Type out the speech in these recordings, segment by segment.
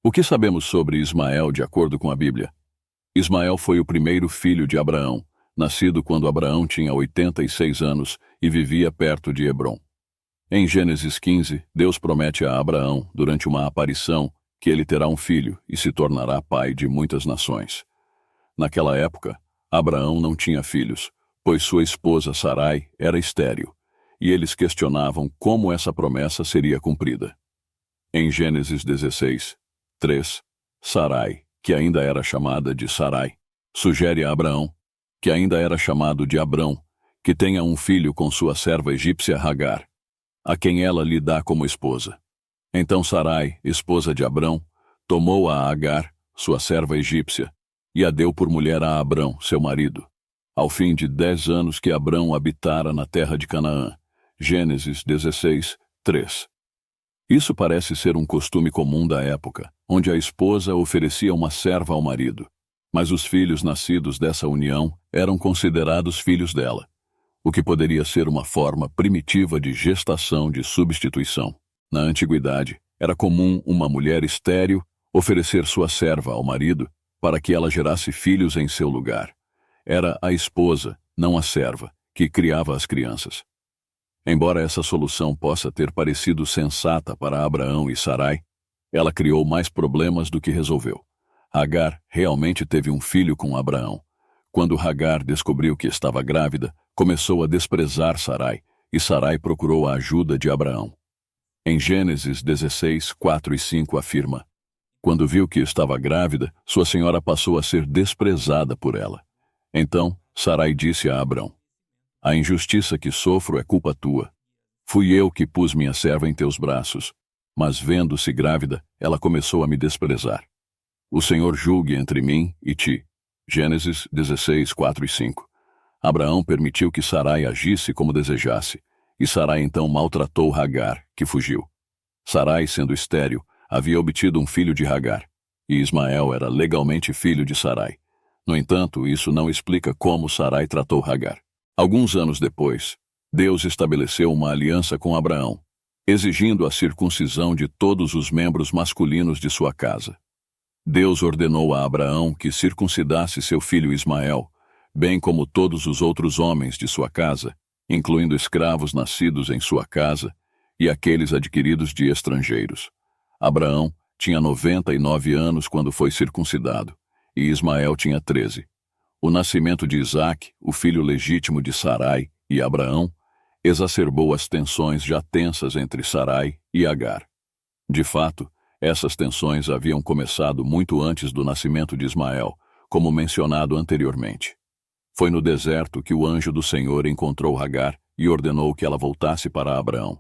O que sabemos sobre Ismael de acordo com a Bíblia? Ismael foi o primeiro filho de Abraão, nascido quando Abraão tinha 86 anos e vivia perto de Hebrom. Em Gênesis 15, Deus promete a Abraão, durante uma aparição, que ele terá um filho e se tornará pai de muitas nações. Naquela época, Abraão não tinha filhos, pois sua esposa Sarai era estéril, e eles questionavam como essa promessa seria cumprida. Em Gênesis 16, 3, Sarai, que ainda era chamada de Sarai, sugere a Abraão, que ainda era chamado de Abrão, que tenha um filho com sua serva egípcia Hagar, a quem ela lhe dá como esposa. Então Sarai, esposa de Abrão, tomou a Hagar, sua serva egípcia, e a deu por mulher a Abrão, seu marido, ao fim de 10 anos que Abrão habitara na terra de Canaã. Gênesis 16, 3. Isso parece ser um costume comum da época, onde a esposa oferecia uma serva ao marido, mas os filhos nascidos dessa união eram considerados filhos dela, o que poderia ser uma forma primitiva de gestação de substituição. Na antiguidade, era comum uma mulher estéril oferecer sua serva ao marido para que ela gerasse filhos em seu lugar. Era a esposa, não a serva, que criava as crianças. Embora essa solução possa ter parecido sensata para Abraão e Sarai, ela criou mais problemas do que resolveu. Hagar realmente teve um filho com Abraão. Quando Hagar descobriu que estava grávida, começou a desprezar Sarai, e Sarai procurou a ajuda de Abraão. Em Gênesis 16, 4 e 5 afirma: quando viu que estava grávida, sua senhora passou a ser desprezada por ela. Então, Sarai disse a Abrão: a injustiça que sofro é culpa tua. Fui eu que pus minha serva em teus braços, mas vendo-se grávida, ela começou a me desprezar. O Senhor julgue entre mim e ti. Gênesis 16, 4 e 5. Abraão permitiu que Sarai agisse como desejasse, e Sarai então maltratou Hagar, que fugiu. Sarai, sendo estéril, havia obtido um filho de Hagar, e Ismael era legalmente filho de Sarai. No entanto, isso não explica como Sarai tratou Hagar. Alguns anos depois, Deus estabeleceu uma aliança com Abraão, exigindo a circuncisão de todos os membros masculinos de sua casa. Deus ordenou a Abraão que circuncidasse seu filho Ismael, bem como todos os outros homens de sua casa, incluindo escravos nascidos em sua casa e aqueles adquiridos de estrangeiros. Abraão tinha 99 anos quando foi circuncidado, e Ismael tinha 13. O nascimento de Isaque, o filho legítimo de Sarai, e Abraão, exacerbou as tensões já tensas entre Sarai e Hagar. De fato, essas tensões haviam começado muito antes do nascimento de Ismael, como mencionado anteriormente. Foi no deserto que o anjo do Senhor encontrou Hagar e ordenou que ela voltasse para Abraão.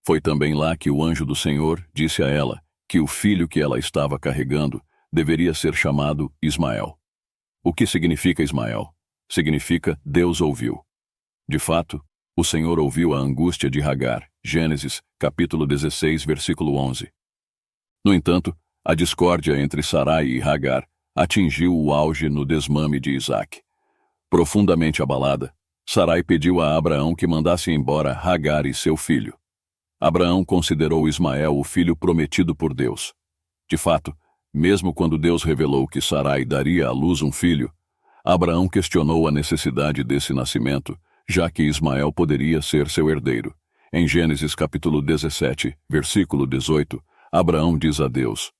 Foi também lá que o anjo do Senhor disse a ela que o filho que ela estava carregando deveria ser chamado Ismael. O que significa Ismael? Significa Deus ouviu. De fato, o Senhor ouviu a angústia de Hagar. Gênesis, capítulo 16, versículo 11. No entanto, a discórdia entre Sarai e Hagar atingiu o auge no desmame de Isaque. Profundamente abalada, Sarai pediu a Abraão que mandasse embora Hagar e seu filho. Abraão considerou Ismael o filho prometido por Deus. De fato, mesmo quando Deus revelou que Sarai daria à luz um filho, Abraão questionou a necessidade desse nascimento, já que Ismael poderia ser seu herdeiro. Em Gênesis capítulo 17, versículo 18, Abraão diz a Deus: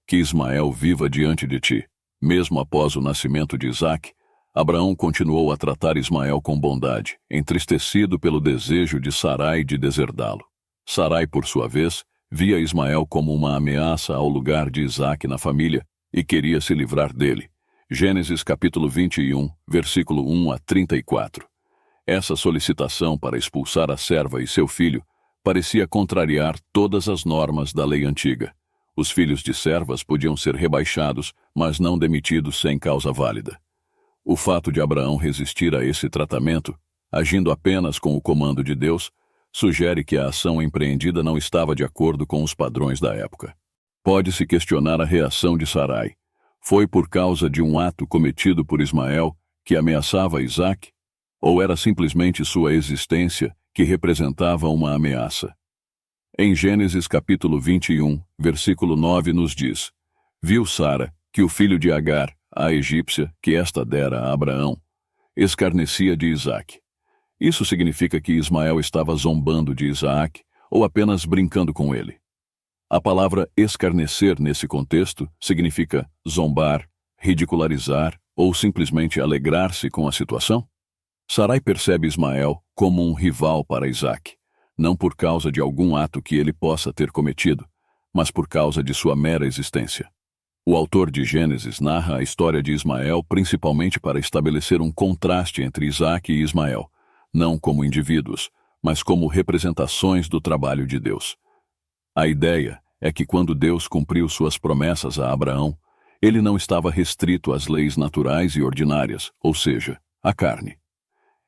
que Ismael viva diante de ti. Mesmo após o nascimento de Isaque, Abraão continuou a tratar Ismael com bondade, entristecido pelo desejo de Sarai de deserdá-lo. Sarai, por sua vez, via Ismael como uma ameaça ao lugar de Isaque na família e queria se livrar dele. Gênesis capítulo 21, versículo 1 a 34. Essa solicitação para expulsar a serva e seu filho parecia contrariar todas as normas da lei antiga. Os filhos de servas podiam ser rebaixados, mas não demitidos sem causa válida. O fato de Abraão resistir a esse tratamento, agindo apenas com o comando de Deus, sugere que a ação empreendida não estava de acordo com os padrões da época. Pode-se questionar a reação de Sarai. Foi por causa de um ato cometido por Ismael que ameaçava Isaque? Ou era simplesmente sua existência que representava uma ameaça? Em Gênesis capítulo 21, versículo 9 nos diz: Viu Sara que o filho de Agar, a egípcia, que esta dera a Abraão, escarnecia de Isaque. Isso significa que Ismael estava zombando de Isaque ou apenas brincando com ele. A palavra escarnecer nesse contexto significa zombar, ridicularizar ou simplesmente alegrar-se com a situação. Sarai percebe Ismael como um rival para Isaque, não por causa de algum ato que ele possa ter cometido, mas por causa de sua mera existência. O autor de Gênesis narra a história de Ismael principalmente para estabelecer um contraste entre Isaque e Ismael, não como indivíduos, mas como representações do trabalho de Deus. A ideia é que quando Deus cumpriu suas promessas a Abraão, ele não estava restrito às leis naturais e ordinárias, ou seja, à carne.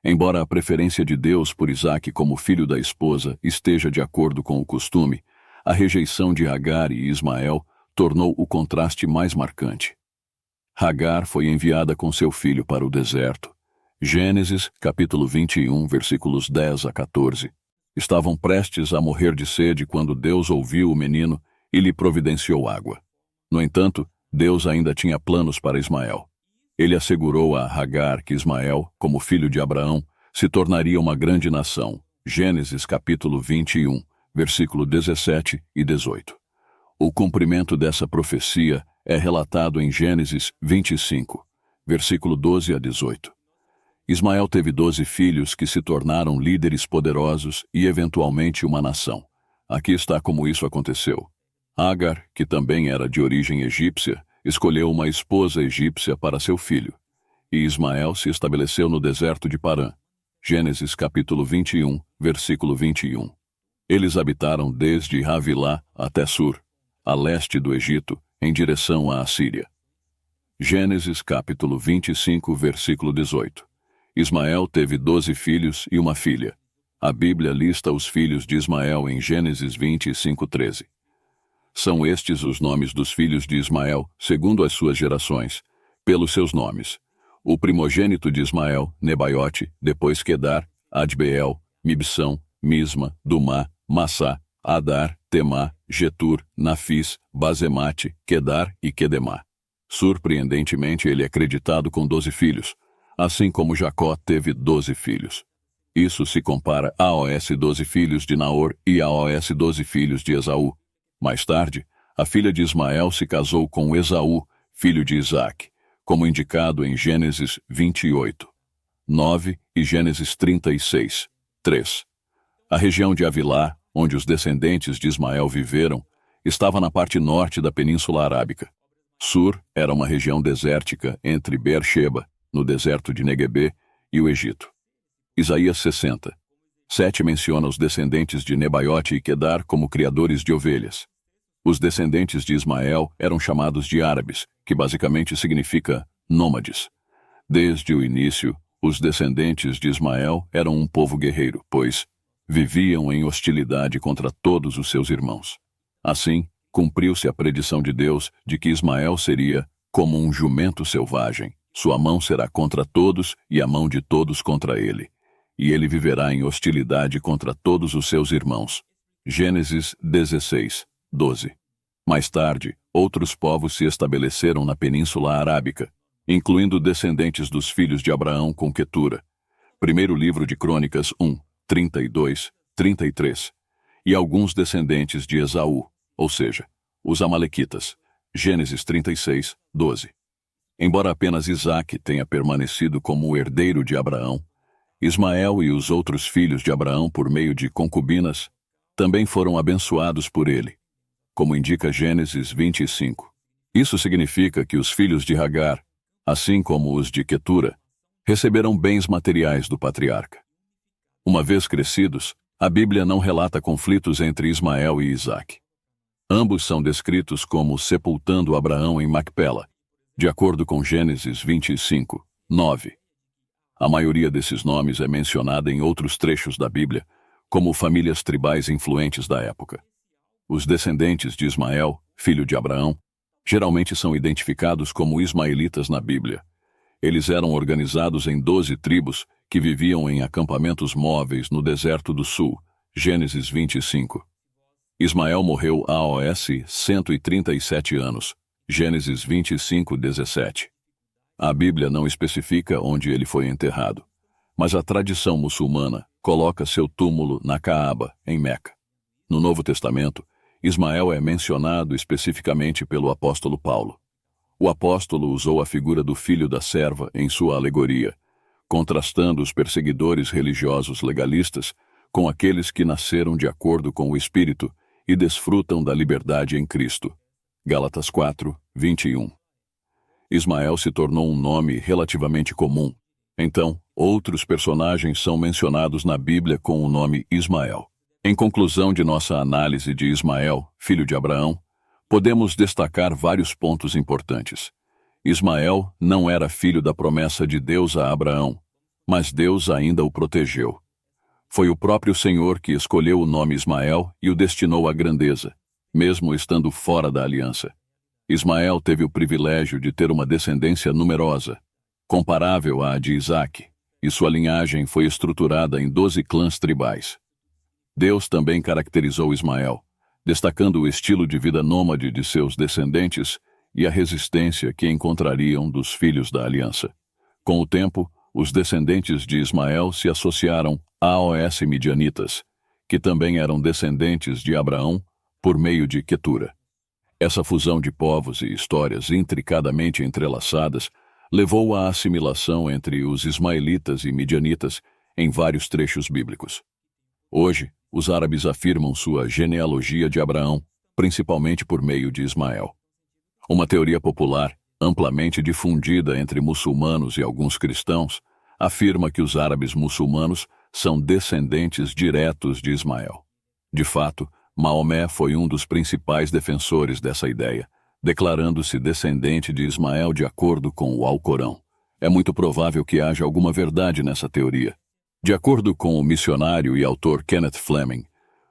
Embora a preferência de Deus por Isaque como filho da esposa esteja de acordo com o costume, a rejeição de Agar e Ismael tornou o contraste mais marcante. Agar foi enviada com seu filho para o deserto. Gênesis, capítulo 21, versículos 10 a 14. Estavam prestes a morrer de sede quando Deus ouviu o menino e lhe providenciou água. No entanto, Deus ainda tinha planos para Ismael. Ele assegurou a Agar que Ismael, como filho de Abraão, se tornaria uma grande nação. Gênesis capítulo 21, versículo 17 e 18. O cumprimento dessa profecia é relatado em Gênesis 25, versículo 12 a 18. Ismael teve 12 filhos que se tornaram líderes poderosos e eventualmente uma nação. Aqui está como isso aconteceu. Agar, que também era de origem egípcia, escolheu uma esposa egípcia para seu filho, e Ismael se estabeleceu no deserto de Parã. Gênesis capítulo 21, versículo 21. Eles habitaram desde Havilá até Sur, a leste do Egito, em direção à Assíria. Gênesis capítulo 25, versículo 18. Ismael teve 12 filhos e uma filha. A Bíblia lista os filhos de Ismael em Gênesis 25, 13. São estes os nomes dos filhos de Ismael, segundo as suas gerações, pelos seus nomes. O primogênito de Ismael, Nebaiote, depois Quedar, Adbeel, Mibsão, Misma, Dumá, Massá, Adar, Temá, Getur, Nafis, Bazemate, Quedar e Quedemá. Surpreendentemente, ele é creditado com 12 filhos, assim como Jacó teve 12 filhos. Isso se compara aos 12 filhos de Naor e aos 12 filhos de Esaú. Mais tarde, a filha de Ismael se casou com Esaú, filho de Isaque, como indicado em Gênesis 28, 9 e Gênesis 36, 3. A região de Havilá, onde os descendentes de Ismael viveram, estava na parte norte da Península Arábica. Sur era uma região desértica entre Beersheba, no deserto de Neguebê, e o Egito. Isaías 60. 7 menciona os descendentes de Nebaiote e Quedar como criadores de ovelhas. Os descendentes de Ismael eram chamados de árabes, que basicamente significa nômades. Desde o início, os descendentes de Ismael eram um povo guerreiro, pois viviam em hostilidade contra todos os seus irmãos. Assim, cumpriu-se a predição de Deus de que Ismael seria como um jumento selvagem. Sua mão será contra todos e a mão de todos contra ele. E ele viverá em hostilidade contra todos os seus irmãos. Gênesis 16, 12. Mais tarde, outros povos se estabeleceram na Península Arábica, incluindo descendentes dos filhos de Abraão com Quetura. Primeiro livro de Crônicas 1, 32, 33. E alguns descendentes de Esaú, ou seja, os Amalequitas. Gênesis 36, 12. Embora apenas Isaque tenha permanecido como o herdeiro de Abraão, Ismael e os outros filhos de Abraão por meio de concubinas também foram abençoados por ele, como indica Gênesis 25. Isso significa que os filhos de Agar, assim como os de Quetura, receberam bens materiais do patriarca. Uma vez crescidos, a Bíblia não relata conflitos entre Ismael e Isaque. Ambos são descritos como sepultando Abraão em Macpela, de acordo com Gênesis 25, 9. A maioria desses nomes é mencionada em outros trechos da Bíblia, como famílias tribais influentes da época. Os descendentes de Ismael, filho de Abraão, geralmente são identificados como ismaelitas na Bíblia. Eles eram organizados em 12 tribos que viviam em acampamentos móveis no deserto do sul, Gênesis 25. Ismael morreu aos 137 anos. Gênesis 25:17. A Bíblia não especifica onde ele foi enterrado, mas a tradição muçulmana coloca seu túmulo na Caaba, em Meca. No Novo Testamento, Ismael é mencionado especificamente pelo apóstolo Paulo. O apóstolo usou a figura do filho da serva em sua alegoria, contrastando os perseguidores religiosos legalistas com aqueles que nasceram de acordo com o Espírito e desfrutam da liberdade em Cristo. Gálatas 4:21. Ismael se tornou um nome relativamente comum. Então, outros personagens são mencionados na Bíblia com o nome Ismael. Em conclusão de nossa análise de Ismael, filho de Abraão, podemos destacar vários pontos importantes. Ismael não era filho da promessa de Deus a Abraão, mas Deus ainda o protegeu. Foi o próprio Senhor que escolheu o nome Ismael e o destinou à grandeza, mesmo estando fora da aliança. Ismael teve o privilégio de ter uma descendência numerosa, comparável à de Isaque, e sua linhagem foi estruturada em 12 clãs tribais. Deus também caracterizou Ismael, destacando o estilo de vida nômade de seus descendentes e a resistência que encontrariam dos filhos da aliança. Com o tempo, os descendentes de Ismael se associaram aos midianitas, que também eram descendentes de Abraão por meio de Quetura. Essa fusão de povos e histórias intricadamente entrelaçadas levou à assimilação entre os ismaelitas e midianitas em vários trechos bíblicos. Hoje, os árabes afirmam sua genealogia de Abraão, principalmente por meio de Ismael. Uma teoria popular, amplamente difundida entre muçulmanos e alguns cristãos, afirma que os árabes muçulmanos são descendentes diretos de Ismael. De fato, Maomé foi um dos principais defensores dessa ideia, declarando-se descendente de Ismael de acordo com o Alcorão. É muito provável que haja alguma verdade nessa teoria. De acordo com o missionário e autor Kenneth Fleming,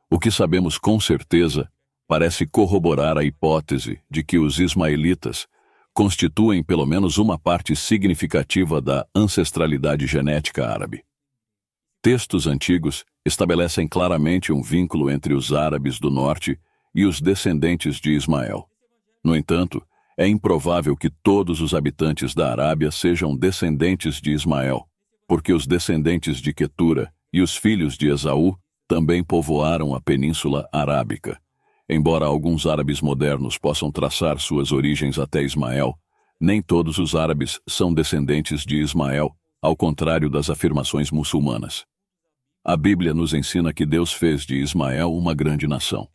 o que sabemos com certeza parece corroborar a hipótese de que os ismaelitas constituem pelo menos uma parte significativa da ancestralidade genética árabe. Textos antigos estabelecem claramente um vínculo entre os árabes do norte e os descendentes de Ismael. No entanto, é improvável que todos os habitantes da Arábia sejam descendentes de Ismael, porque os descendentes de Quetura e os filhos de Esaú também povoaram a Península Arábica. Embora alguns árabes modernos possam traçar suas origens até Ismael, nem todos os árabes são descendentes de Ismael, ao contrário das afirmações muçulmanas. A Bíblia nos ensina que Deus fez de Ismael uma grande nação.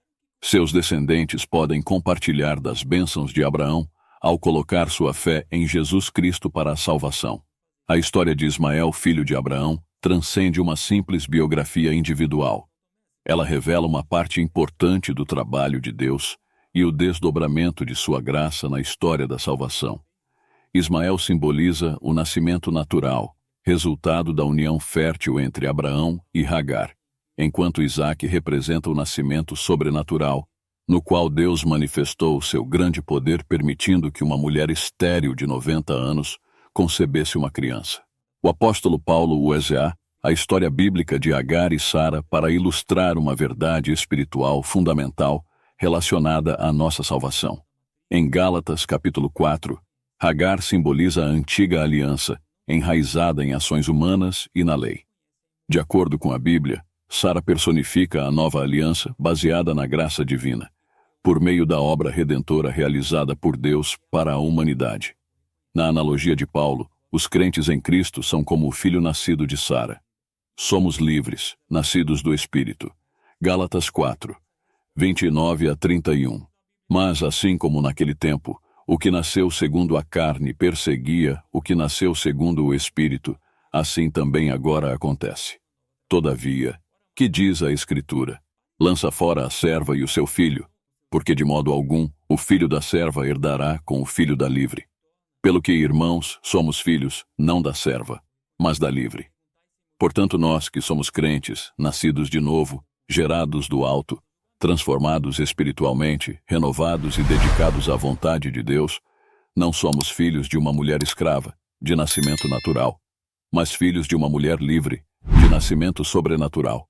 Seus descendentes podem compartilhar das bênçãos de Abraão ao colocar sua fé em Jesus Cristo para a salvação. A história de Ismael, filho de Abraão, transcende uma simples biografia individual. Ela revela uma parte importante do trabalho de Deus e o desdobramento de sua graça na história da salvação. Ismael simboliza o nascimento natural, resultado da união fértil entre Abraão e Hagar, enquanto Isaque representa o nascimento sobrenatural, no qual Deus manifestou seu grande poder permitindo que uma mulher estéril de 90 anos concebesse uma criança. O apóstolo Paulo usa a história bíblica de Agar e Sara para ilustrar uma verdade espiritual fundamental relacionada à nossa salvação. Em Gálatas capítulo 4, Hagar simboliza a antiga aliança, enraizada em ações humanas e na lei. De acordo com a Bíblia, Sara personifica a nova aliança baseada na graça divina, por meio da obra redentora realizada por Deus para a humanidade. Na analogia de Paulo, os crentes em Cristo são como o filho nascido de Sara. Somos livres, nascidos do Espírito. Gálatas 4, 29 a 31. Mas, assim como naquele tempo, o que nasceu segundo a carne perseguia o que nasceu segundo o Espírito, assim também agora acontece. Todavia, que diz a Escritura? Lança fora a serva e o seu filho, porque de modo algum o filho da serva herdará com o filho da livre. Pelo que, irmãos, somos filhos, não da serva, mas da livre. Portanto, nós que somos crentes, nascidos de novo, gerados do alto, transformados espiritualmente, renovados e dedicados à vontade de Deus, não somos filhos de uma mulher escrava, de nascimento natural, mas filhos de uma mulher livre, de nascimento sobrenatural.